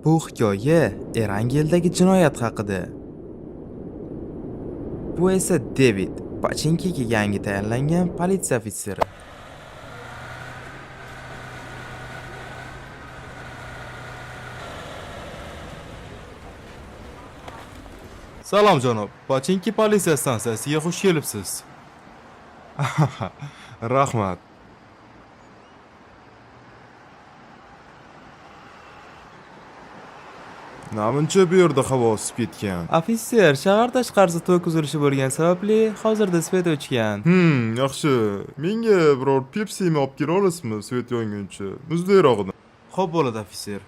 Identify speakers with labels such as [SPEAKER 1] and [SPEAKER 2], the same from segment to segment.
[SPEAKER 1] Bu hikoya Erangeldagi jinoyat haqida. Bu esa David, Pachinkiga yangi tayinlangan politsiya ofitseri.
[SPEAKER 2] Salom janob, Pochinki politsiya stansiyasiga xush kelibsiz. Rahmat. Namuncha bu yerda havo o'sib ketgan.
[SPEAKER 1] Ofitser, shahar tashqarisi to'k uzilishi bo'lgan sababli hozirda svet o'chgan.
[SPEAKER 2] Yaxshi. Menga biror Pepsi'ni olib kela olasizmi, svet yonguncha? Muzliroqdan.
[SPEAKER 1] Xo'p bo'ladi, ofitser.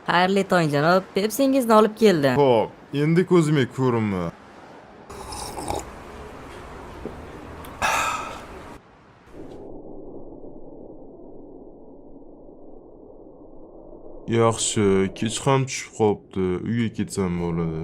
[SPEAKER 3] Xayrli tong janob, Pepsingizni olib keldim.
[SPEAKER 2] Xo'p, endi ko'zimga ko'rinma. Yaxshi, kech ham tushib qopti. Uyga ketsam bo'ladi.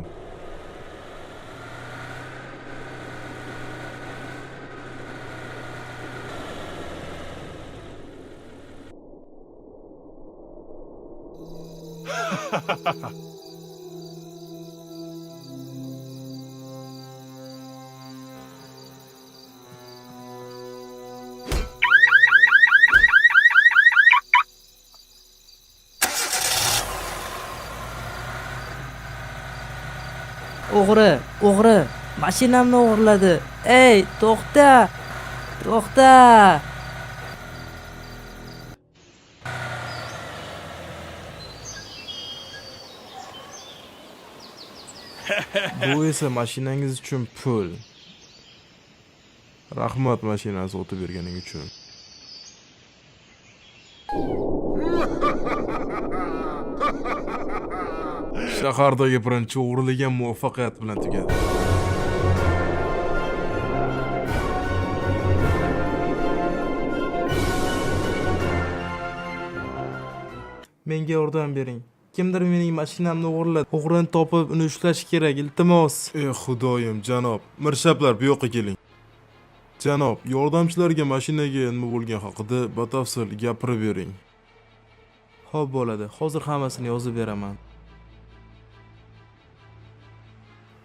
[SPEAKER 3] O'g'ri, mashinamni o'g'irladi. Ey, to'xta! To'xta!
[SPEAKER 2] Bu esa mashinangiz uchun pul. Rahmat mashinasi o'tib berganing uchun. Shahardagi birinchi o'g'rilik ham muvaffaqiyat bilan tugadi.
[SPEAKER 1] Menga yordam bering. Kimdir mening mashinamni o'g'irladi. O'g'rini topib, uni ushlash kerak, iltimos.
[SPEAKER 2] Ey xudoyim, janob, mirshablar bu yoqqa keling. Janob, yordamchilarga mashinaga nima bo'lgani haqida batafsil gapirib bering.
[SPEAKER 1] Xo'p bo'ladi. Hozir hammasini yozib beraman.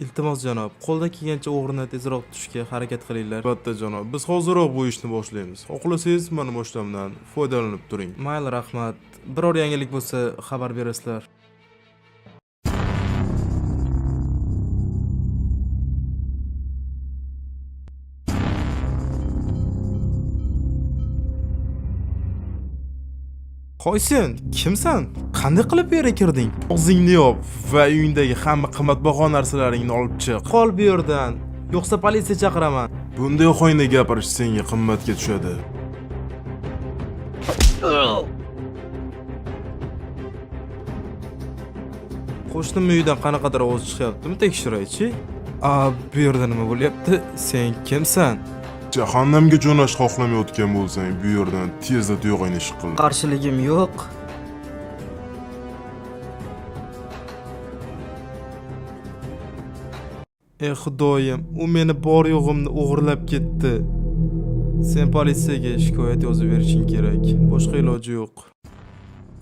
[SPEAKER 1] Iltimos janob, qo'ldan kelgancha o'g'rini tezroq tutishga harakat qilinglar.
[SPEAKER 2] Albatta janob, biz hoziroq bu ishni boshlaymiz. Xohlasangiz mana boshlamdan foydalanib turing.
[SPEAKER 1] Mayli, rahmat. Biror yangilik bo'lsa xabar berasizlar. Qo'ysin, kimsan? Qanday qilib bu yerga kirding?
[SPEAKER 2] Og'zingni yop va uyingdagi hamma qimmatbaho narsalaringni olib chiq.
[SPEAKER 1] Qol bu yerdan, yo'qsa politsiya chaqiraman.
[SPEAKER 2] Bunday xo'yna gapirish senga qimmatga tushadi.
[SPEAKER 1] Qo'shnim uyidan qanaqadir ovoz chiqyaptimi, tekshiraychi. Bu yerda nima bo'lyapti? Sen kimsan?
[SPEAKER 2] Jahannamga jo'nash xohlamayotgan bo'lsang, bu yerdan tezda tuyg'ingni qil.
[SPEAKER 3] Qarshiligim yo'q.
[SPEAKER 1] Ey xudoyim, u meni bor yo'g'imni o'g'irlab ketdi. Sen politsiyaga shikoyat yozib berishing kerak. Boshqa iloji yo'q.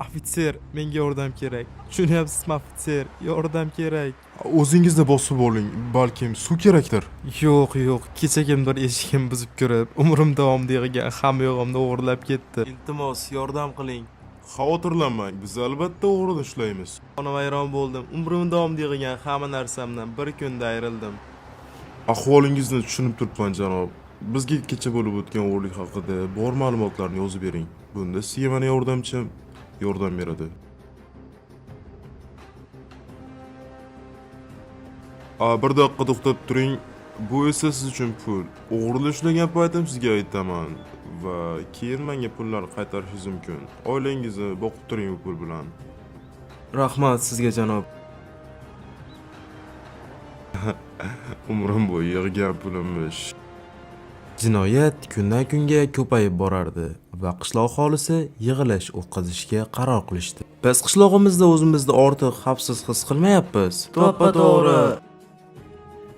[SPEAKER 1] Ofitser, menga yordam kerak. Tushunyapsizmi, ofitser? Yordam kerak.
[SPEAKER 2] O'zingizda bosib oling, balkim suv kerakdir.
[SPEAKER 1] Yo'q. Kecha kimdir eshigimni buzib kirib, umrim davomida yig'gan hamma yo'g'imni o'g'irlab ketdi. Iltimos, yordam qiling.
[SPEAKER 2] Xavotirlanmang, biz albatta o'g'rini ushlaymiz.
[SPEAKER 1] Xonavayron bo'ldim. Umrim davomida yig'gan hamma narsamdan bir kunda ayrildim.
[SPEAKER 2] Ahvolingizni tushunib turibman, janob. Bizga kecha bo'lib o'tgan o'g'rilik haqida bor ma'lumotlarni yozib bering. Bunda sizga meni yordamchim yordam beradi. Bir daqiqa to'xtab turing. Bu esa siz uchun pul. O'g'rilik ushlagan paytim sizga aytaman va keyin menga pullarni qaytarishingiz mumkin. Oilangizni boqib turing bu pul bilan.
[SPEAKER 1] Rahmat sizga, janob.
[SPEAKER 2] Umrim bo'yi yig'gan pulimmish.
[SPEAKER 1] Jinoyat kundan kunga ko'payib borardi va qishloq aholisi yig'ilish o'tkazishga qaror qilishdi. Biz qishlog'imizda o'zimizni ortiq xavfsiz his qilmayapmiz. To'ppa-to'g'ri.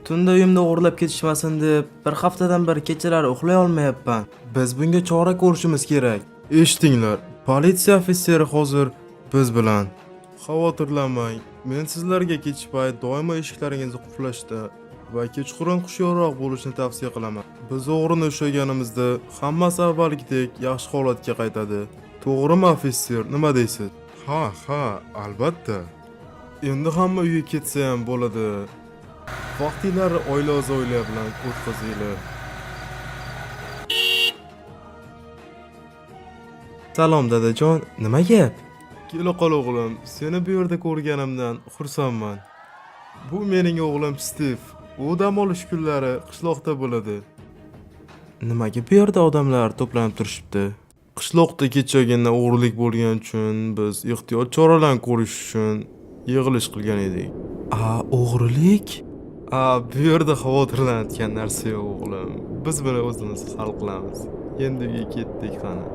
[SPEAKER 1] Tunda uyimni o'g'irlab ketishmasin deb bir haftadan beri kechalari uxlay olmayapman. Biz bunga chora ko'rishimiz kerak.
[SPEAKER 2] Eshitinglar,
[SPEAKER 1] Politsiya ofitseri hozir biz bilan. Xavotirlanmang. Men sizlarga kech payt doimo eshiklaringizni qulflashda va kechqurun hushyorroq bo'lishni tavsiya qilaman. Biz o'g'rini ushlaganimizda hammasi avvalgidek yaxshi holatga qaytadi. To'g'rimi, ofitser? Nima deysiz? Ha, albatta. Endi hamma uyga ketsa ham bo'ladi. Vaqtinglarni oila a'zolar bilan o'tkazinglar. Salom dadajon, nima gap? Kela qol o'g'lim, seni bu yerda ko'rganimdan xursandman. Bu mening o'g'lim Stiv. U dam olish kunlari qishloqda bo'ladi. Nimaga bu yerda odamlar to'planib turishibdi? Qishloqda kechagina o'g'rilik bo'lgani uchun biz ehtiyot choralarni ko'rish uchun yig'ilish qilgan edik. O'g'rilik? Bu yerda xavotirlanadigan narsa yo'q o'g'lim. Biz buni o'zimiz hal qilamiz. Endi uyga ketdik qani.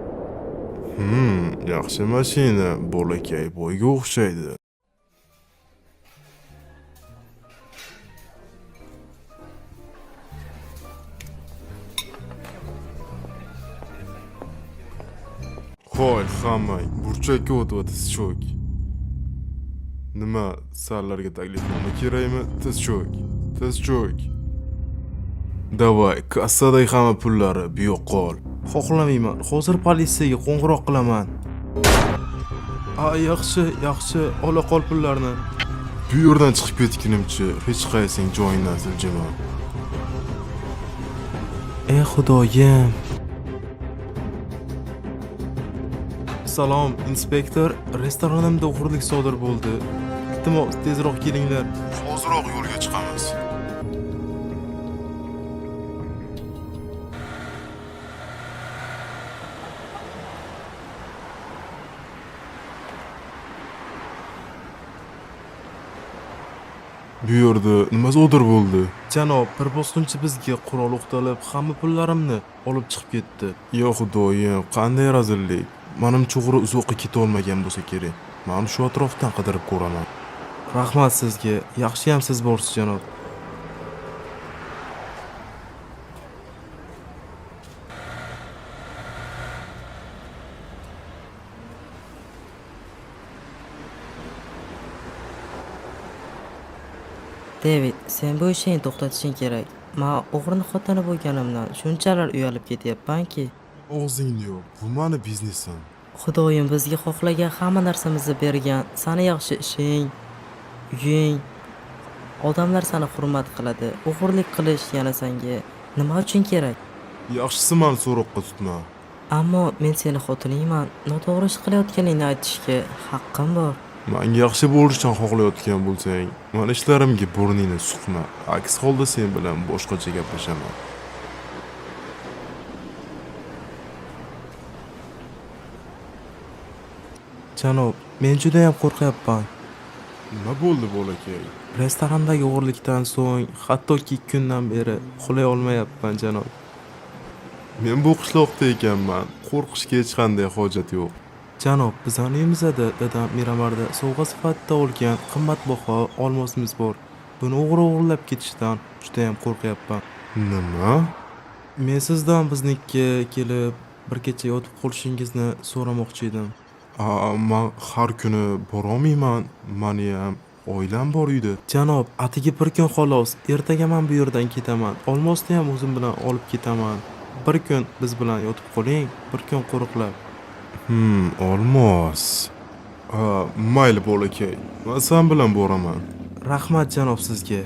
[SPEAKER 1] Yaxshi mashina, bolakay boyga o'xshaydi. Hoy, hammang burchakka o'tib tiz cho'k. Nima, sallarga taklifnoma kerakmi? Tiz cho'k. Davay, kassadagi hamma pullari bu yo'q qol. Xohlamayman. Hozir politsiyaga qo'ng'iroq qilaman. Yaxshi, ola qol pullarni. Bu yerdan chiqib ketgunimcha hech qaysing joyingdan siljima. Ey xudoyim. Salom, inspektor. Restoranimda o'g'irlik sodir bo'ldi. Iltimos, tezroq kelinglar. Hoziroq yo'lga chiqamiz. Bu yerda nima sodir bo'ldi? Janob, bir bosqinchi bizga qurol o'qtalib, hamma pullarimni olib chiqib ketdi. Yo xudoyim, qanday razillik. Menimcha o'g'ri uzoqqa keta olmagan bo'lsa kerak. Men shu atrofdan qidirib ko'raman. Rahmat sizga. Yaxshiyam siz borsiz, janob.
[SPEAKER 3] David, sen bu ishingni to'xtatishing kerak. Men o'g'rini xotini bo'lganimdan shunchalar uyalib ketyapmanki.
[SPEAKER 2] O'zingni yo'q. Bu meni biznesim.
[SPEAKER 3] Xudoyim bizga xohlagan hamma narsamizni bergan. Seni yaxshi ishing, uying, odamlar seni hurmat qiladi. O'g'irlik qilish yana senga nima uchun kerak?
[SPEAKER 2] Yaxshisi meni so'roqqa tutma.
[SPEAKER 3] Ammo men seni xotiningman. Noto'g'ri ish qilayotganingni aytishga haqqim bor.
[SPEAKER 2] Menga yaxshi bo'lishni xohlayotgan bo'lsang, meni ishlarimga burningni suqma. Aks holda sen bilan boshqacha gaplashaman.
[SPEAKER 1] Janob, men juda ham qo'rqyapman.
[SPEAKER 2] Nima bo'ldi bolakay?
[SPEAKER 1] Restorandagi o'g'irlikdan so'ng hattoki 2 kundan beri uxlay olmayapman, janob.
[SPEAKER 2] Men bu qishloqda ekanman. Qo'rqishga hech qanday hojat yo'q.
[SPEAKER 1] Janob, bizning uyimizda dadam Miramarda sovg'a sifatida olgan qimmatbaho olmosimiz bor. Buni o'g'irlab ketishdan juda ham qo'rqyapman.
[SPEAKER 2] Nima?
[SPEAKER 1] Men sizdan biznikiga kelib bir kecha yotib qolishingizni so'ramoqchi edim.
[SPEAKER 2] Men har kuni bora olmayman. Meni ham oilam bor uyda.
[SPEAKER 1] Janob, atigi bir kun xolos. Ertaga men bu yerdan ketaman. Olmosni ham o'zim bilan olib ketaman. Bir kun biz bilan yotib qoling, bir kun qo'riqlab.
[SPEAKER 2] Olmos. Mayli bolakay. Men sen bilan boraman.
[SPEAKER 1] Rahmat janob sizga.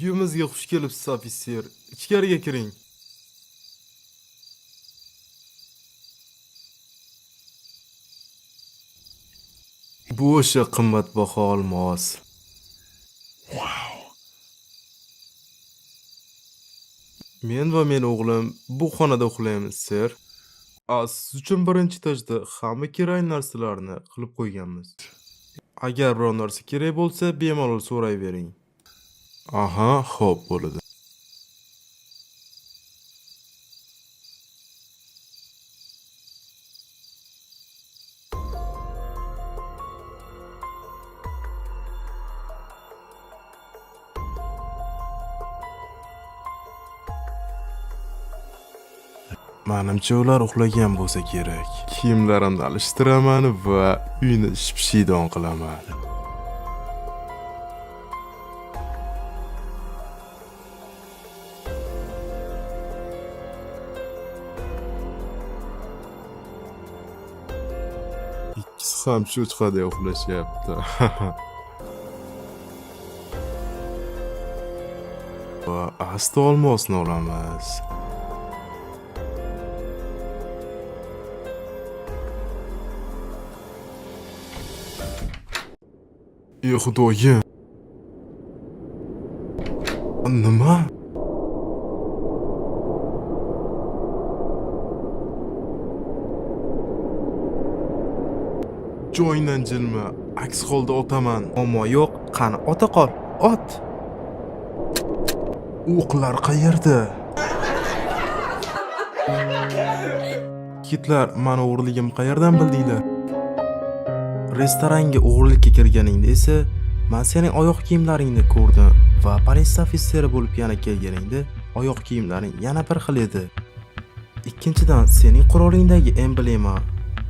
[SPEAKER 1] Uyimizga xush kelibsiz, ofitser. Ichkariga kiring. Bu o'sha qimmatbaho olmos. Men va men o'g'lim bu xonada uxlaymiz, ser. Siz uchun birinchi etajda hamma kerakli narsalarni qilib qo'yganmiz. Agar biror narsa kerak bo'lsa, bemalol so'rayvering.
[SPEAKER 2] Aha, xo'p bo'ladi.
[SPEAKER 1] Menimcha ular uxlagan bo'lsa kerak. Kiyimlarimni alishtiraman va uyni shipshidon qilaman.
[SPEAKER 2] Ikkisi ham cho'chqada uxlashyapti.
[SPEAKER 1] Va asta olmosni olamiz.
[SPEAKER 2] Ey xudoyim.
[SPEAKER 1] Nima?
[SPEAKER 2] Joyingdan jilma, aks holda otaman.
[SPEAKER 1] Ammo yo'q, qani ota qol. Ot.
[SPEAKER 2] O'qlar qayerda?
[SPEAKER 1] Yigitlar, mani o'g'irligim qayerdan bildinglar? Restoranga o'g'irlikka kirganingda esa men sening oyoq kiyimlaringni ko'rdim va politsiya ofitseri bo'lib yana kelganingda oyoq kiyimlaring yana bir xil edi. Ikkinchidan, sening qurolingdagi emblema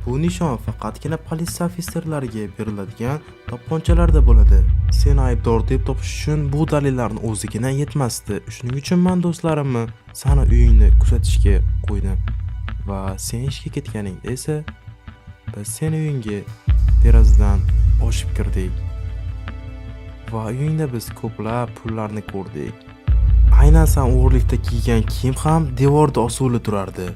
[SPEAKER 1] bu nishon faqatgina politsiya ofitserlariga beriladigan to'pponchalarda bo'ladi. Seni aybdor deb topish uchun bu dalillarni o'zigina yetmasdi. Shuning uchun men do'stlarimni seni uyingni kuzatishga qo'ydim. Va sen ishga ketganingda esa biz seni uyingga derazadan oshib kirdik. Va uyingda biz ko'plab pullarni ko'rdik. Aynan sen o'g'irlikda kiygan kiyim ham devorda osuli turardi.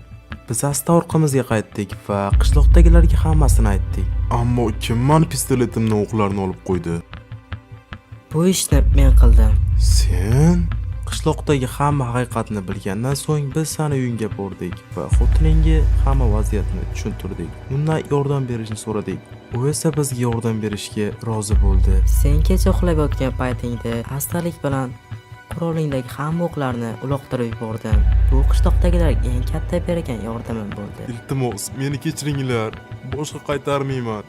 [SPEAKER 1] Biz asta orqamizga qaytdik va qishloqdagilarga hammasini aytdik.
[SPEAKER 2] Ammo kim mani pistoletimni o'qlarni olib qo'ydi?
[SPEAKER 3] Bu ishni men qildim.
[SPEAKER 2] Sen?
[SPEAKER 1] Qishloqdagi hamma haqiqatni bilgandan so'ng biz seni uyingga bordik va xotiningga hamma vaziyatni tushuntirdik. Undan yordam berishni so'radik. U esa bizga yordam berishga rozi bo'ldi.
[SPEAKER 3] Sen kecha uxlab yotgan paytingda xastalik bilan qurolingdagi hamma o'qlarni uloqtirib yubordim. Bu qishloqdagilarga eng katta bergan yordamim bo'ldi.
[SPEAKER 2] Iltimos, meni kechiringlar. Boshqa qaytarmayman.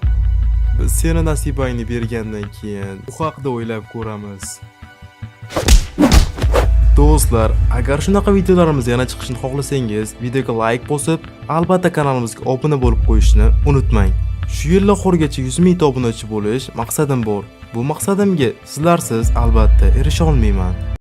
[SPEAKER 1] Biz seni nasibangni bergandan keyin bu haqida o'ylab ko'ramiz. Do'stlar, agar shunaqa videolarimiz yana chiqishini xohlasangiz, videoga like bosib, albatta kanalimizga obuna bo'lib qo'yishni unutmang. Shu yil oxirigacha 100 ming obunachi bo'lish maqsadim bor. Bu maqsadimga sizlarsiz albatta erisha olmayman.